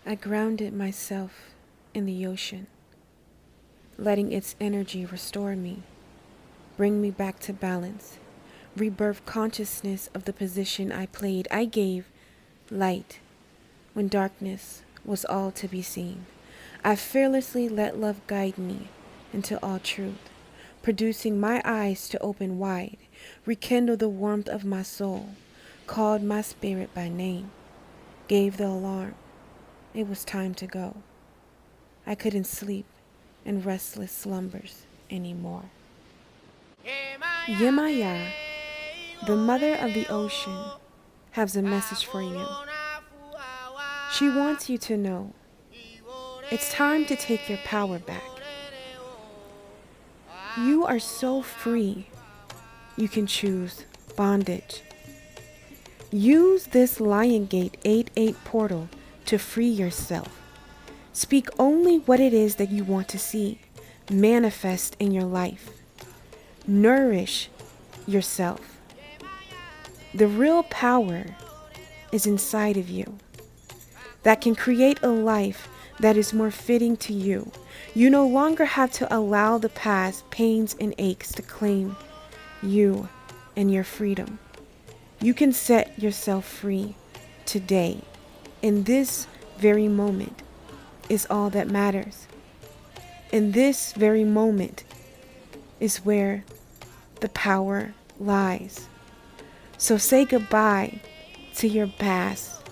I grounded myself in the ocean, letting its energy restore me, bring me back to balance, rebirth consciousness of the position I played. I gave light when darkness was all to be seen. I fearlessly let love guide me into all truth, producing my eyes to open wide, rekindle the warmth of my soul, called my spirit by name, gave the alarm. It was time to go. I couldn't sleep in restless slumbers anymore. Yemaya, the mother of the ocean, has a message for you. She wants you to know it's time to take your power back. You are so free. You can choose bondage. Use this Lion Gate 8-8 portal to free yourself. Speak only what it is that you want to see manifest in your life. Nourish yourself. The real power is inside of you that can create a life that is more fitting to you. You no longer have to allow the past pains and aches to claim you and your freedom. You can set yourself free today. In this very moment is all that matters. In this very moment is where the power lies. So say goodbye to your past.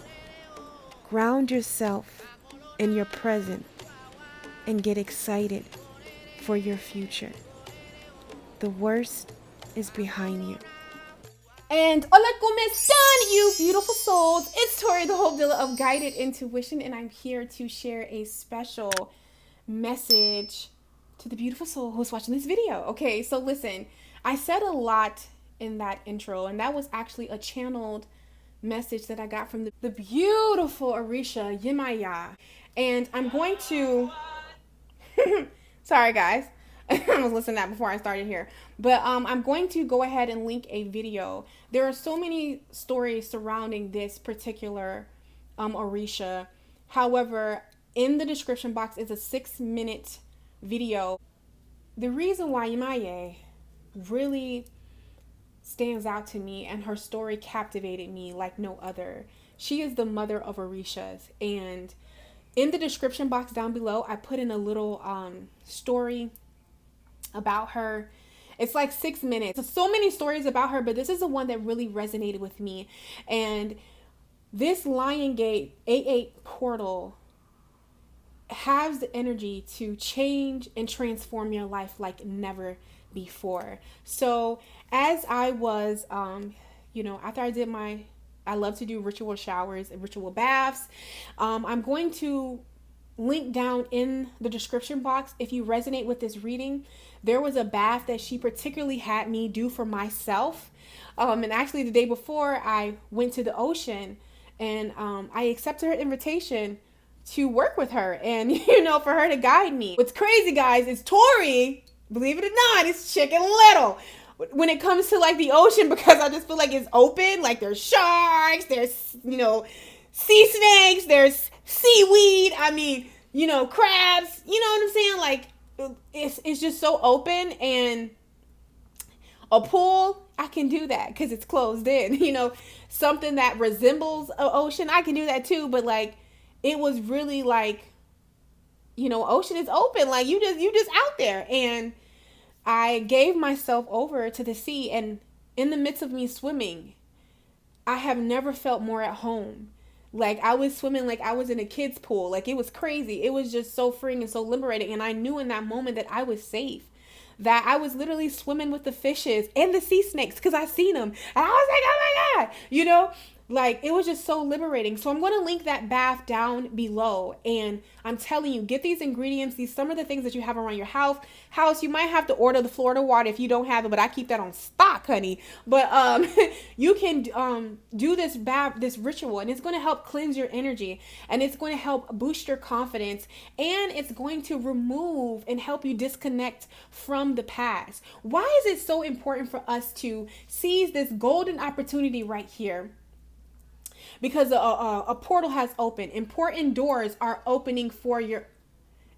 Ground yourself in your present and get excited for your future. The worst is behind you. And hola, ¿cómo están, you beautiful souls? It's Tori, the Hope Dealer of Guided Intuition, and I'm here to share a special message to the beautiful soul who's watching this video. Okay, so listen, I said a lot in that intro, and that was actually a channeled message that I got from the beautiful Orisha Yemaya. And I'm going to sorry guys, I was listening to that before I started here, but I'm going to go ahead and link a video. There are so many stories surrounding this particular Orisha. However, in the description box is a 6-minute video. The reason why Yemaya really stands out to me and her story captivated me like no other. She is the mother of Orishas, and in the description box down below, I put in a little story about her. It's like 6 minutes. There's so many stories about her, but this is the one that really resonated with me. And this Lion Gate 8-8 portal has the energy to change and transform your life like never before. So as I was, after I did I love to do ritual showers and ritual baths. I'm going to link down in the description box. If you resonate with this reading, there was a bath that she particularly had me do for myself. And actually the day before I went to the ocean, and I accepted her invitation to work with her and, for her to guide me. What's crazy, guys, is Tori, believe it or not, is Chicken Little when it comes to like the ocean, because I just feel like it's open. Like there's sharks, there's, sea snakes, there's seaweed. I mean, crabs, you know what I'm saying? Like it's just so open. And a pool, I can do that because it's closed in, something that resembles an ocean, I can do that too. But like, it was really like, ocean is open. Like you just out there. And I gave myself over to the sea, and in the midst of me swimming, I have never felt more at home. Like I was swimming like I was in a kid's pool. Like it was crazy. It was just so freeing and so liberating. And I knew in that moment that I was safe, that I was literally swimming with the fishes and the sea snakes because I seen them. And I was like, oh my God, like it was just so liberating. So I'm going to link that bath down below, and I'm telling you, get these ingredients. Some of the things that you have around your house. You might have to order the Florida water if you don't have it, but I keep that on stock, honey. But you can do this bath, this ritual, and it's going to help cleanse your energy, and it's going to help boost your confidence, and it's going to remove and help you disconnect from the past. Why is it so important for us to seize this golden opportunity right here? because a portal has opened. Important doors are opening for you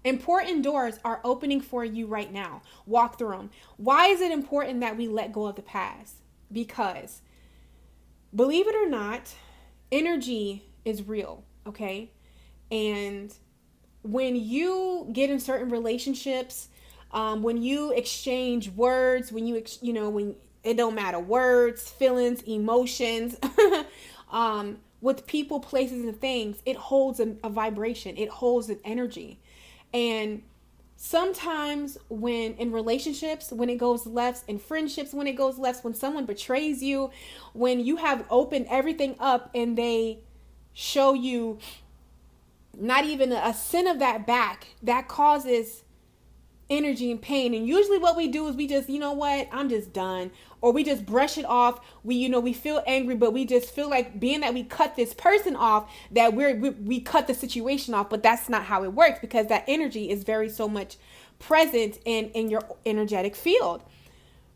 right now. Walk through them. Why is it important that we let go of the past? Because, believe it or not, energy is real, okay? And when you get in certain relationships, when you exchange words, when when it don't matter, words, feelings, emotions, with people, places, and things, it holds a vibration. It holds an energy. And sometimes when in relationships, when it goes left, in friendships, when it goes left, when someone betrays you, when you have opened everything up and they show you not even a cent of that back, that causes energy and pain. And usually what we do is we just, you know what, I'm just done. Or we just brush it off. We feel angry, but we just feel like, being that we cut this person off, that we cut the situation off. But that's not how it works, because that energy is very so much present in your energetic field.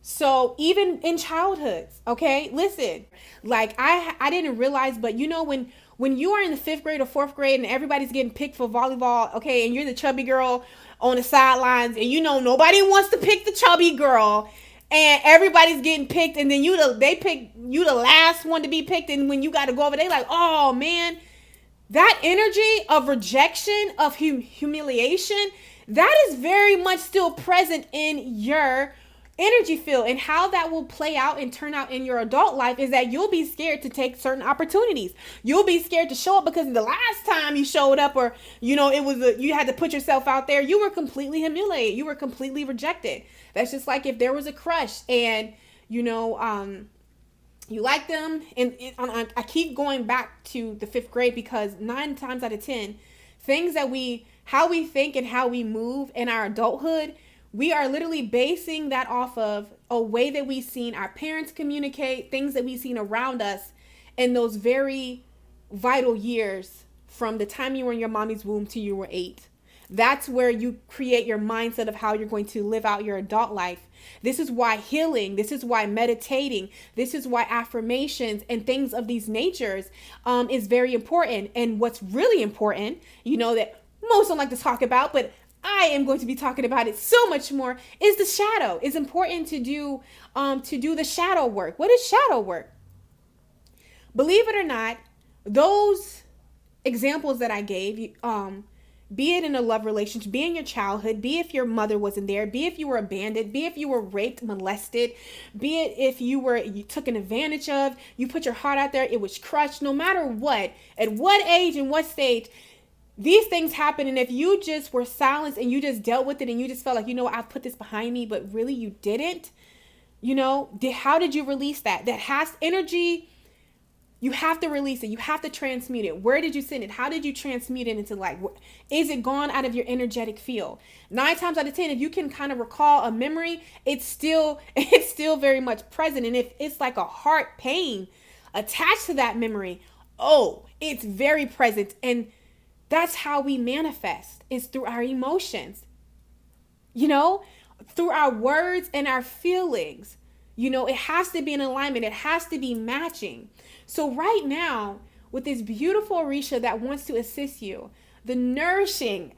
So even in childhoods, okay, listen, like I didn't realize, but when you are in the 5th grade or 4th grade and everybody's getting picked for volleyball, okay, and you're the chubby girl on the sidelines, and nobody wants to pick the chubby girl, and everybody's getting picked, and then they pick you the last one to be picked, and when you got to go over, they like, oh man, that energy of rejection, of humiliation, that is very much still present in your energy field. And how that will play out and turn out in your adult life is that you'll be scared to take certain opportunities. You'll be scared to show up, because the last time you showed up, or you had to put yourself out there, you were completely humiliated, you were completely rejected. That's just like if there was a crush and you like them, and I keep going back to the 5th grade, because 9 times out of 10 things how we think and how we move in our adulthood, we are literally basing that off of a way that we've seen our parents communicate, things that we've seen around us in those very vital years, from the time you were in your mommy's womb to you were 8. That's where you create your mindset of how you're going to live out your adult life. This is why healing, this is why meditating, this is why affirmations and things of these natures is very important. And what's really important, that most don't like to talk about, but I am going to be talking about it so much more, is the shadow. It's important to do the shadow work. What is shadow work? Believe it or not, those examples that I gave, be it in a love relationship, be in your childhood, be if your mother wasn't there, be if you were abandoned, be if you were raped, molested, be it if you took an advantage of, you put your heart out there, it was crushed, no matter what, at what age and what stage, these things happen. And if you just were silenced and you just dealt with it and you just felt like, I've put this behind me, but really you didn't, how did you release that? That has energy. You have to release it. You have to transmute it. Where did you send it? How did you transmute it into life? Is it gone out of your energetic field? 9 times out of 10, if you can kind of recall a memory, it's still very much present. And if it's like a heart pain attached to that memory, it's very present. And that's how we manifest, is through our emotions, through our words and our feelings. It has to be in alignment. It has to be matching. So right now, with this beautiful Orisha that wants to assist you, the nourishing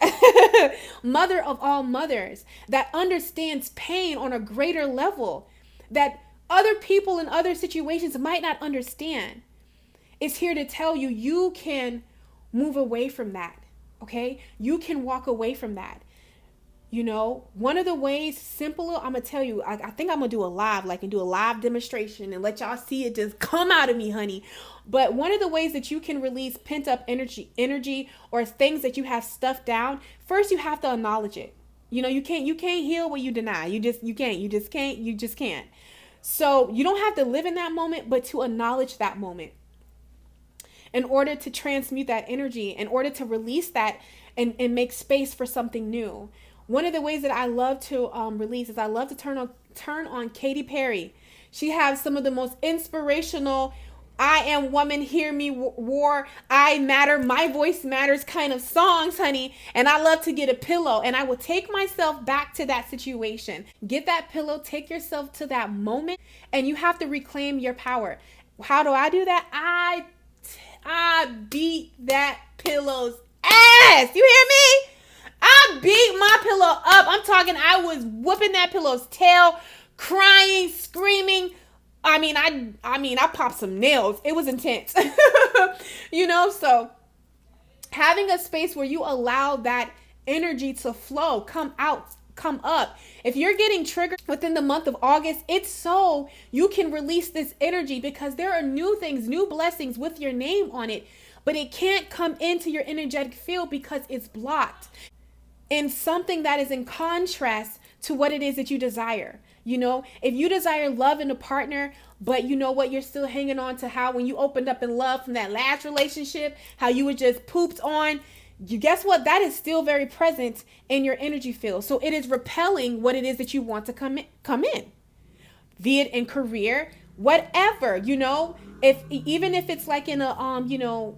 mother of all mothers that understands pain on a greater level that other people in other situations might not understand, is here to tell you, you can move away from that. Okay? You can walk away from that. One of the ways, simple, I'm going to tell you, I think I'm going to do a live demonstration and let y'all see it just come out of me, honey. But one of the ways that you can release pent up energy or things that you have stuffed down, first you have to acknowledge it. You can't heal what you deny. You just can't. So you don't have to live in that moment, but to acknowledge that moment in order to transmute that energy, in order to release that and make space for something new. One of the ways that I love to release is I love to turn on Katy Perry. She has some of the most inspirational, I am woman, hear me war, I matter, my voice matters kind of songs, honey. And I love to get a pillow and I will take myself back to that situation. Get that pillow, take yourself to that moment, and you have to reclaim your power. How do I do that? I beat that pillow's ass. You hear me? I beat my pillow up. I'm talking, I was whooping that pillow's tail, crying, screaming. I mean, I popped some nails. It was intense. You know, so having a space where you allow that energy to flow, come out, come up. If you're getting triggered within the month of August, it's so you can release this energy, because there are new things, new blessings with your name on it, but it can't come into your energetic field because it's blocked in something that is in contrast to what it is that you desire. You know, if you desire love in a partner, but you know what, you're still hanging on to how when you opened up in love from that last relationship, how you were just pooped on, you guess what? That is still very present in your energy field. So it is repelling what it is that you want to come in. Be it in career, whatever, you know, even if it's like in a, you know,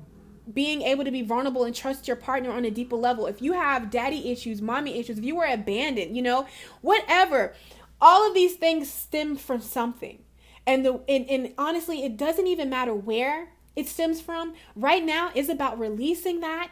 being able to be vulnerable and trust your partner on a deeper level. If you have daddy issues, mommy issues, if you were abandoned, you know, whatever, all of these things stem from something. And honestly, it doesn't even matter where it stems from. Right now is about releasing that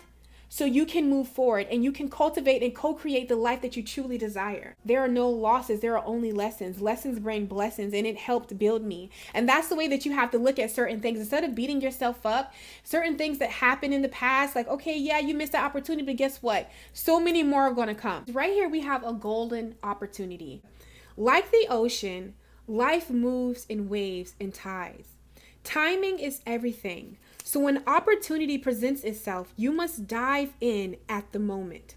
so you can move forward and you can cultivate and co-create the life that you truly desire. There are no losses. There are only lessons. Lessons bring blessings, and it helped build me. And that's the way that you have to look at certain things. Instead of beating yourself up, certain things that happened in the past, like, okay, yeah, you missed that opportunity, but guess what? So many more are going to come. Right here, we have a golden opportunity. Like the ocean, life moves in waves and tides. Timing is everything. So when opportunity presents itself, you must dive in at the moment.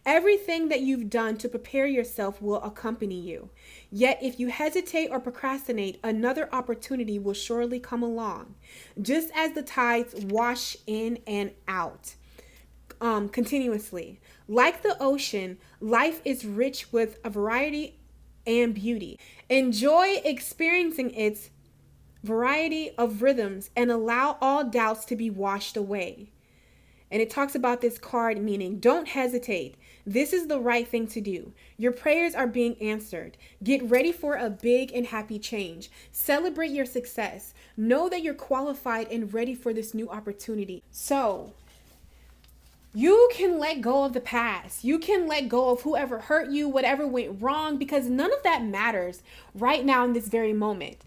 Everything that you've done to prepare yourself will accompany you. Yet if you hesitate or procrastinate, another opportunity will surely come along. Just as the tides wash in and out continuously. Like the ocean, life is rich with a variety and beauty. Enjoy experiencing its variety of rhythms and allow all doubts to be washed away. And it talks about this card meaning, don't hesitate. This is the right thing to do. Your prayers are being answered. Get ready for a big and happy change. Celebrate your success. Know that you're qualified and ready for this new opportunity. So you can let go of the past. You can let go of whoever hurt you, whatever went wrong, because none of that matters right now in this very moment.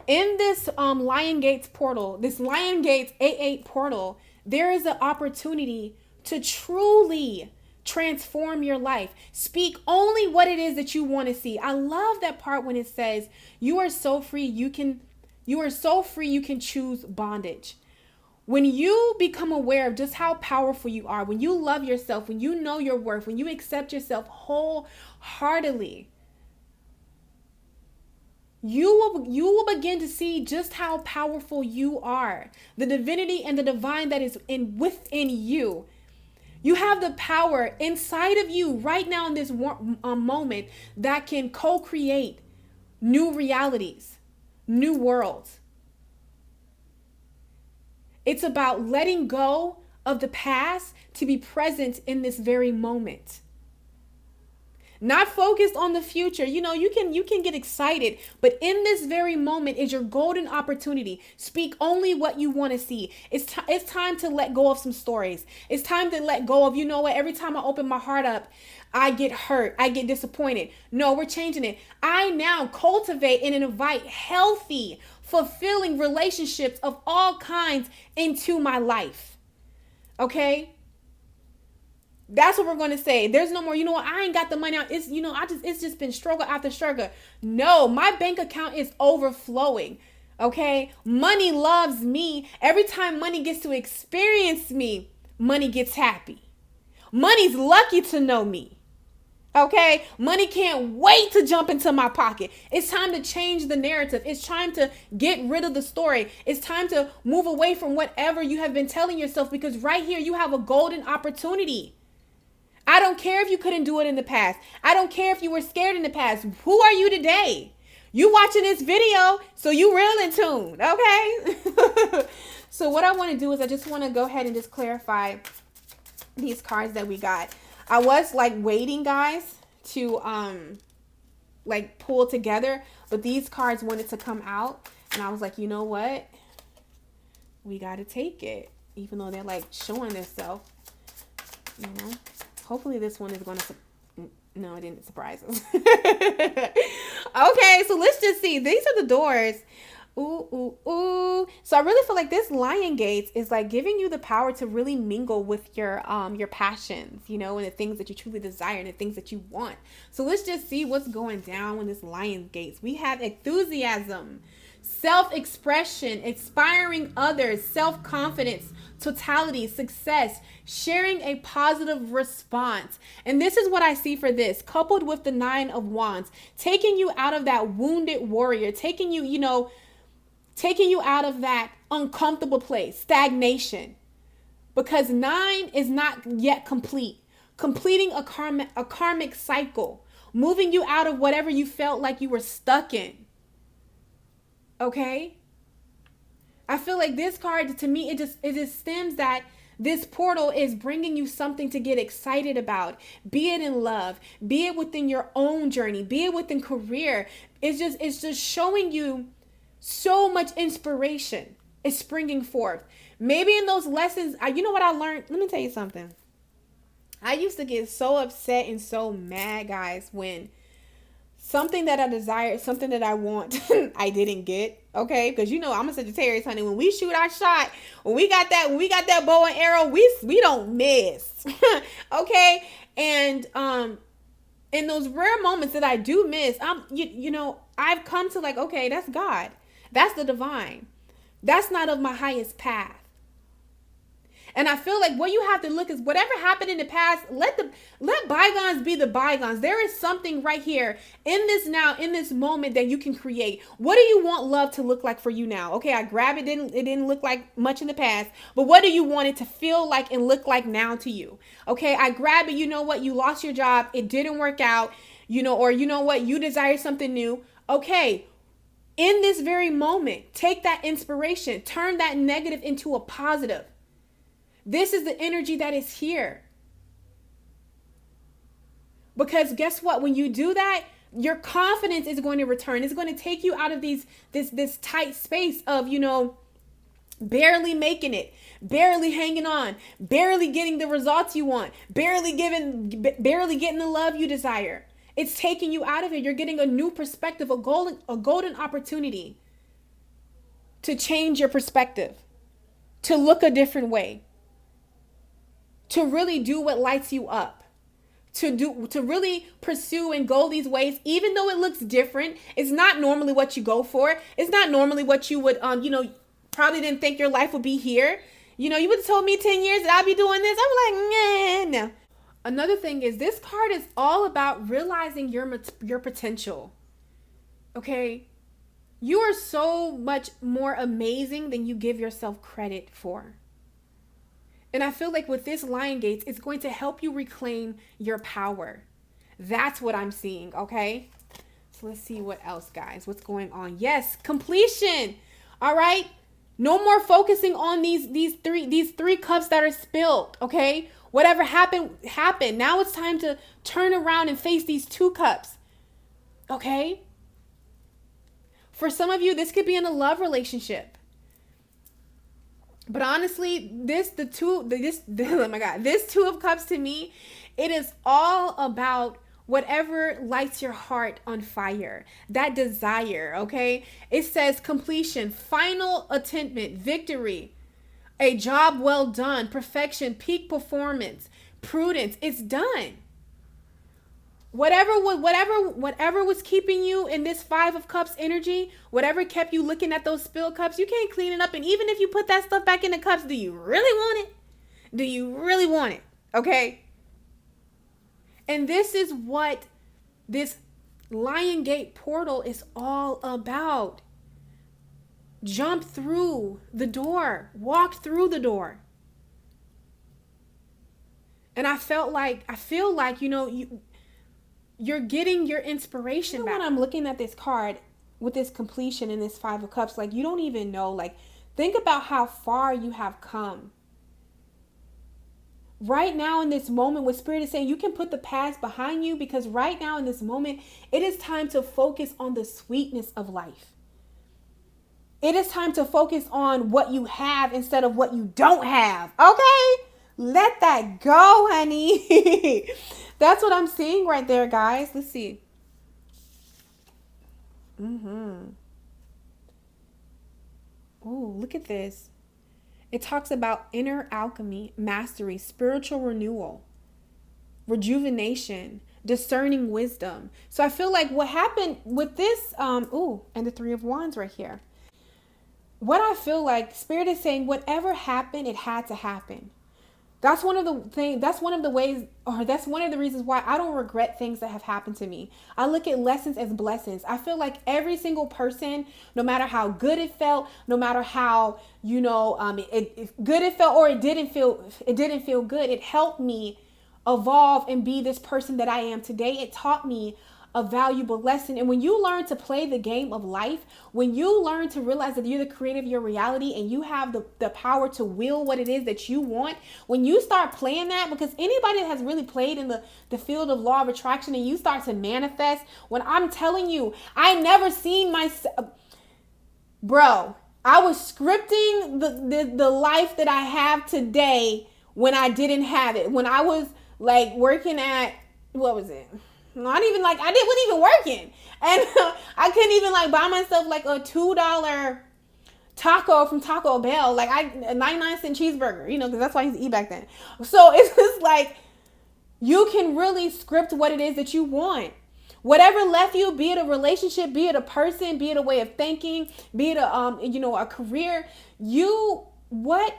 In this Lion Gates portal, this Lion Gates 88 portal, there is an opportunity to truly transform your life. Speak only what it is that you want to see. I love that part when it says you are so free you can choose bondage. When you become aware of just how powerful you are, when you love yourself, when you know your worth, when you accept yourself wholeheartedly, you will begin to see just how powerful you are. The divinity and the divine that is within you. You have the power inside of you right now in this moment that can co-create new realities, new worlds. It's about letting go of the past to be present in this very moment. Not focused on the future. You know, you can get excited, but in this very moment is your golden opportunity. Speak only what you want to see. It's time to let go of some stories. It's time to let go of, you know what, every time I open my heart up, I get hurt. I get disappointed. No, we're changing it. I now cultivate and invite healthy, fulfilling relationships of all kinds into my life. Okay? That's what we're going to say. There's no more, you know what, I ain't got the money out. It's, you know, it's just been struggle after struggle. No, my bank account is overflowing. Okay? Money loves me. Every time money gets to experience me, money gets happy. Money's lucky to know me. Okay? Money can't wait to jump into my pocket. It's time to change the narrative. It's time to get rid of the story. It's time to move away from whatever you have been telling yourself, because right here you have a golden opportunity. I don't care if you couldn't do it in the past. I don't care if you were scared in the past. Who are you today? You watching this video, so you real in tune, okay? So what I want to do is I just want to go ahead and just clarify these cards that we got. I was like waiting, guys, to like pull together, but these cards wanted to come out, and I was like, you know what? we got to take it, even though they're like showing themselves, you know. Hopefully this one is going to, no, it didn't surprise us. Okay, so let's just see. These are the doors. Ooh, ooh, ooh. So I really feel like this Lion Gates is like giving you the power to really mingle with your passions, you know, and the things that you truly desire and the things that you want. So let's just see what's going down with this Lion Gates. We have enthusiasm, self-expression, inspiring others, self-confidence, totality, success, sharing a positive response. And this is what I see for this, coupled with the 9 of Wands, taking you out of that wounded warrior, taking you, you know, taking you out of that uncomfortable place, stagnation. Because 9 is not yet complete. Completing a karmic cycle, moving you out of whatever you felt like you were stuck in. Okay? I feel like this card, to me, it just stems that this portal is bringing you something to get excited about, be it in love, be it within your own journey, be it within career. It's just showing you so much inspiration is springing forth. Maybe in those lessons, you know what I learned? Let me tell you something. I used to get so upset and so mad, guys, when something that I desired, something that I want, I didn't get. Okay, because you know I'm a Sagittarius, honey. When we shoot our shot, when we got that bow and arrow, we don't miss. Okay, and in those rare moments that I do miss, you know, I've come to like, okay, that's God, that's the divine, that's not of my highest path. And I feel like what you have to look is whatever happened in the past, let bygones be the bygones. There is something right here in this now, in this moment that you can create. What do you want love to look like for you now? Okay, I grab it. It didn't look like much in the past, but what do you want it to feel like and look like now to you? Okay, I grab it. You know what? You lost your job. It didn't work out, you know, or you know what? You desire something new. Okay, in this very moment, take that inspiration, turn that negative into a positive. This is the energy that is here. Because guess what? When you do that, your confidence is going to return. It's going to take you out of this tight space of, you know, barely making it, barely hanging on, barely getting the results you want, barely getting the love you desire. It's taking you out of it. You're getting a new perspective, a golden opportunity to change your perspective, to look a different way, to really do what lights you up, to really pursue and go these ways, even though it looks different. It's not normally what you go for. It's not normally what you would, you know, probably didn't think your life would be here. You know, you would have told me 10 years that I'd be doing this. I'm like, nah. Another thing is this card is all about realizing your potential. Okay? You are so much more amazing than you give yourself credit for. And I feel like with this Lion Gates, it's going to help you reclaim your power. That's what I'm seeing, okay? So let's see what else, guys. What's going on? Yes, completion. All right? No more focusing on these three cups that are spilled, okay? Whatever happened. Now it's time to turn around and face these 2 cups, okay? For some of you, this could be in a love relationship. But honestly, this 2 of cups to me, it is all about whatever lights your heart on fire, that desire, okay? It says completion, final attainment, victory, a job well done, perfection, peak performance, prudence. It's done. Whatever was keeping you in this 5 of cups energy, whatever kept you looking at those spilled cups, you can't clean it up. And even if you put that stuff back in the cups, do you really want it? Do you really want it? Okay. And this is what this Lion Gate portal is all about. Jump through the door, walk through the door. And I feel like, you know, you're getting your inspiration back. When I'm looking at this card with this completion in this 5 of cups, like you don't even know, like think about how far you have come. Right now in this moment, what Spirit is saying, you can put the past behind you, because right now in this moment, it is time to focus on the sweetness of life. It is time to focus on what you have instead of what you don't have. Okay? Let that go, honey. That's what I'm seeing right there, guys. Let's see. Ooh, look at this. It talks about inner alchemy, mastery, spiritual renewal, rejuvenation, discerning wisdom. So I feel like what happened with this, and the Three of Wands right here. What I feel like Spirit is saying, whatever happened, it had to happen. That's one of the things, that's one of the ways, or that's one of the reasons why I don't regret things that have happened to me. I look at lessons as blessings. I feel like every single person, no matter how good it felt, no matter how, good it felt or it didn't feel good, it helped me evolve and be this person that I am today. It taught me a valuable lesson. And when you learn to play the game of life, when you learn to realize that you're the creator of your reality and you have the power to will what it is that you want, when you start playing that, because anybody that has really played in the field of law of attraction and you start to manifest, when I'm telling you, I never seen myself, bro, I was scripting the life that I have today when I didn't have it. When I was like working at, what was it? Not even like, wasn't even working. And I couldn't even like buy myself like a $2 taco from Taco Bell. Like a 99-cent cheeseburger, because that's why I used to eat back then. So it's just like, you can really script what it is that you want. Whatever left you, be it a relationship, be it a person, be it a way of thinking, be it a career, what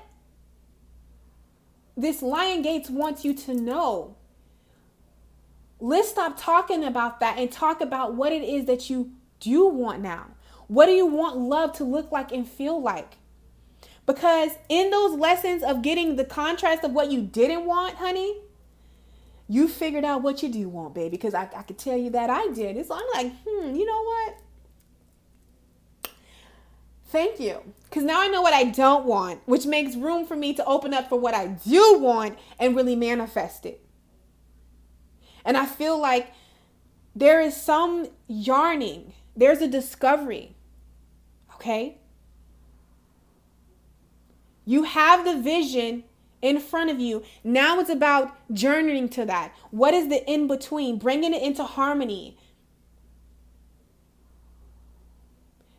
this Lion Gates wants you to know. Let's stop talking about that and talk about what it is that you do want now. What do you want love to look like and feel like? Because in those lessons of getting the contrast of what you didn't want, honey, you figured out what you do want, baby. Because I could tell you that I did. So I'm like, you know what? Thank you. Because now I know what I don't want, which makes room for me to open up for what I do want and really manifest it. And I feel like there is some yarning. There's a discovery. Okay? You have the vision in front of you. Now it's about journeying to that. What is the in between? Bringing it into harmony.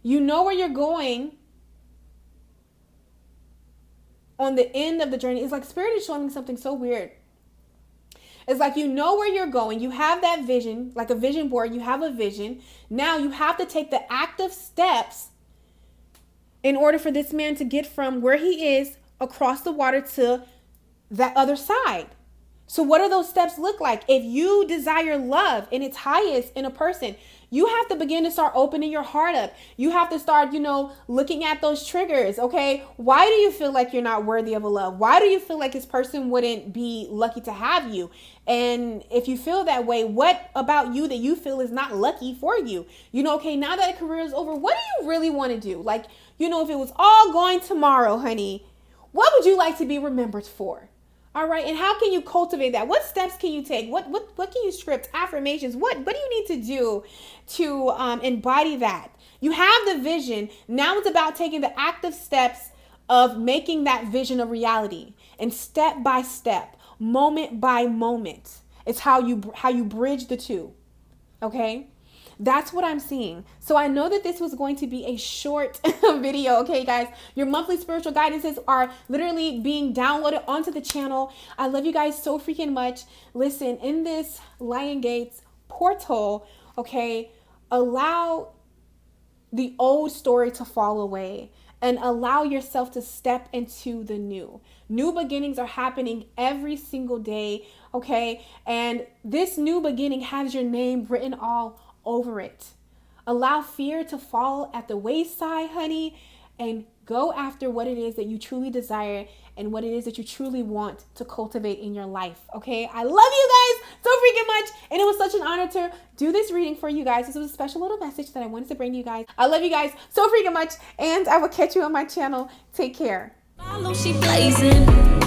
You know where you're going on the end of the journey. It's like Spirit is showing me something so weird. It's like you know where you're going. You have that vision, like a vision board. You have a vision. Now you have to take the active steps in order for this man to get from where he is across the water to that other side. So what do those steps look like? If you desire love in its highest in a person, you have to begin to start opening your heart up. You have to start, looking at those triggers. Okay. Why do you feel like you're not worthy of a love? Why do you feel like this person wouldn't be lucky to have you? And if you feel that way, what about you that you feel is not lucky for you? Okay, now that a career is over, what do you really want to do? Like, if it was all going tomorrow, honey, what would you like to be remembered for? All right. And how can you cultivate that? What steps can you take? What can you script? Affirmations? What do you need to do to embody that? You have the vision. Now it's about taking the active steps of making that vision a reality. And step by step, moment by moment, it's how you bridge the two. Okay. That's what I'm seeing. So I know that this was going to be a short video. Okay, guys, your monthly spiritual guidances are literally being downloaded onto the channel. I love you guys so freaking much. Listen, in this Lion Gates portal, okay, allow the old story to fall away and allow yourself to step into the new. New beginnings are happening every single day. Okay. And this new beginning has your name written all over it. Allow fear to fall at the wayside, honey, and go after what it is that you truly desire and what it is that you truly want to cultivate in your life. Okay. I love you guys so freaking much. And it was such an honor to do this reading for you guys. This was a special little message that I wanted to bring to you guys. I love you guys so freaking much. And I will catch you on my channel. Take care. Follow, she blazing.